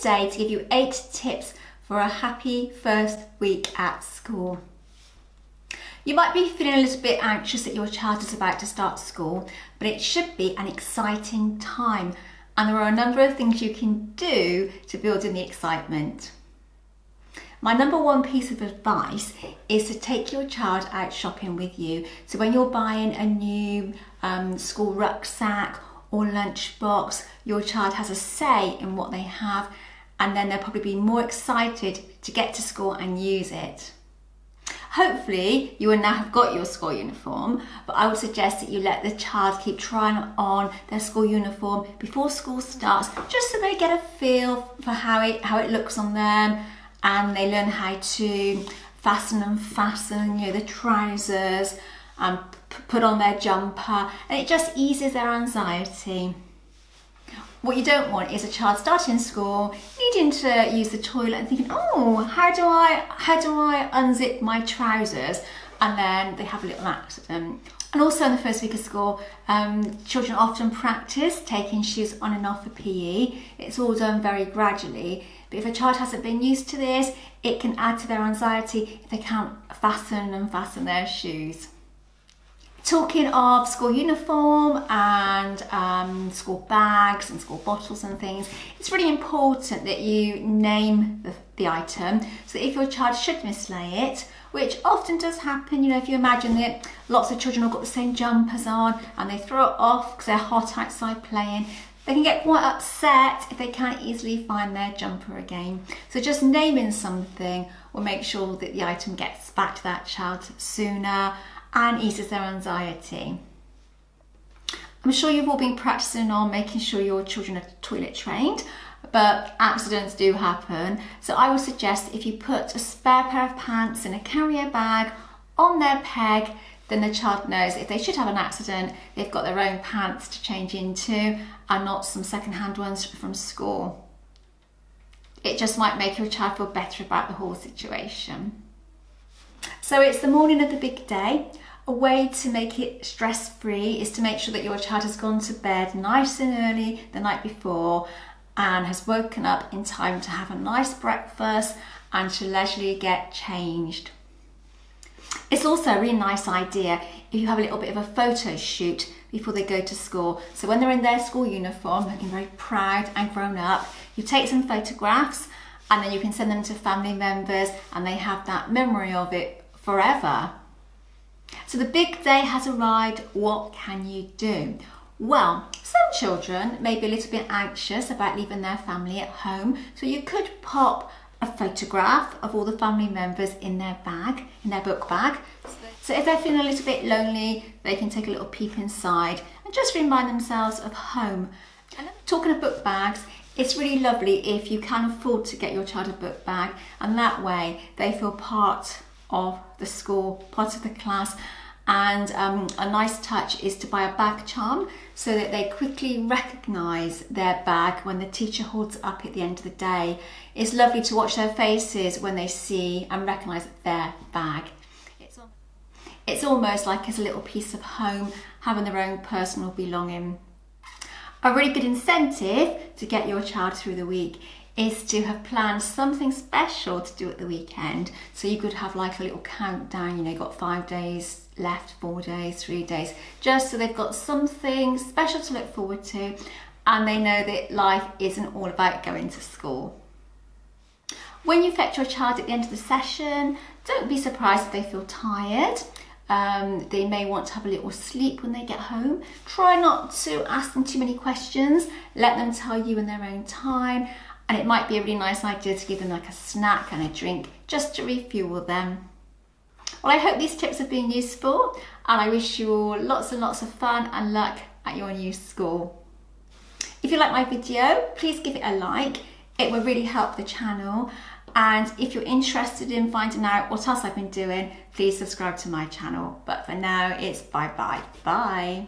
today to give you 8 tips for a happy first week at school. You might be feeling a little bit anxious that your child is about to start school, but it should be an exciting time, and there are a number of things you can do to build in the excitement. My number one piece of advice is to take your child out shopping with you. So when you're buying a new school rucksack or lunchbox, your child has a say in what they have, and then they'll probably be more excited to get to school and use it. Hopefully you will now have got your school uniform, but I would suggest that you let the child keep trying on their school uniform before school starts, just so they get a feel for how it looks on them, and they learn how to fasten, the trousers, and put on their jumper, and it just eases their anxiety. What you don't want is a child starting school, needing to use the toilet and thinking, oh, how do I unzip my trousers? And then they have a little accident. And also in the first week of school, children often practice taking shoes on and off for PE. It's all done very gradually. But if a child hasn't been used to this, it can add to their anxiety if they can't fasten their shoes. Talking of school uniform and school bags and school bottles and things, it's really important that you name the item, so that if your child should mislay it, which often does happen, if you imagine that lots of children have got the same jumpers on and they throw it off because they're hot outside playing, they can get quite upset if they can't easily find their jumper again. So just naming something will make sure that the item gets back to that child sooner and eases their anxiety. I'm sure you've all been practicing on making sure your children are toilet trained, but accidents do happen. So I would suggest if you put a spare pair of pants in a carrier bag on their peg, then the child knows if they should have an accident, they've got their own pants to change into and not some second-hand ones from school. It just might make your child feel better about the whole situation. So it's the morning of the big day. A way to make it stress-free is to make sure that your child has gone to bed nice and early the night before and has woken up in time to have a nice breakfast and to leisurely get changed. It's also a really nice idea if you have a little bit of a photo shoot before they go to school. So when they're in their school uniform, looking very proud and grown up, you take some photographs and then you can send them to family members and they have that memory of it forever. So the big day has arrived. What can you do? Well, some children may be a little bit anxious about leaving their family at home, so you could pop a photograph of all the family members in their bag, in their book bag. So if they're feeling a little bit lonely, they can take a little peep inside and just remind themselves of home. And talking of book bags, it's really lovely if you can afford to get your child a book bag, and that way they feel part of the school, part of the class. And a nice touch is to buy a bag charm so that they quickly recognise their bag when the teacher holds it up at the end of the day. It's lovely to watch their faces when they see and recognise their bag. It's almost like it's a little piece of home, having their own personal belonging. A really good incentive to get your child through the week is to have planned something special to do at the weekend. So you could have like a little countdown, you've got 5 days left, 4 days, 3 days, just so they've got something special to look forward to and they know that life isn't all about going to school. When you fetch your child at the end of the session, don't be surprised if they feel tired. They may want to have a little sleep when they get home. Try not to ask them too many questions. Let them tell you in their own time. And it might be a really nice idea to give them like a snack and a drink just to refuel them. Well, I hope these tips have been useful and I wish you all lots and lots of fun and luck at your new school. If you like my video, please give it a like. It will really help the channel. And if you're interested in finding out what else I've been doing, please subscribe to my channel. But for now, it's bye-bye. Bye.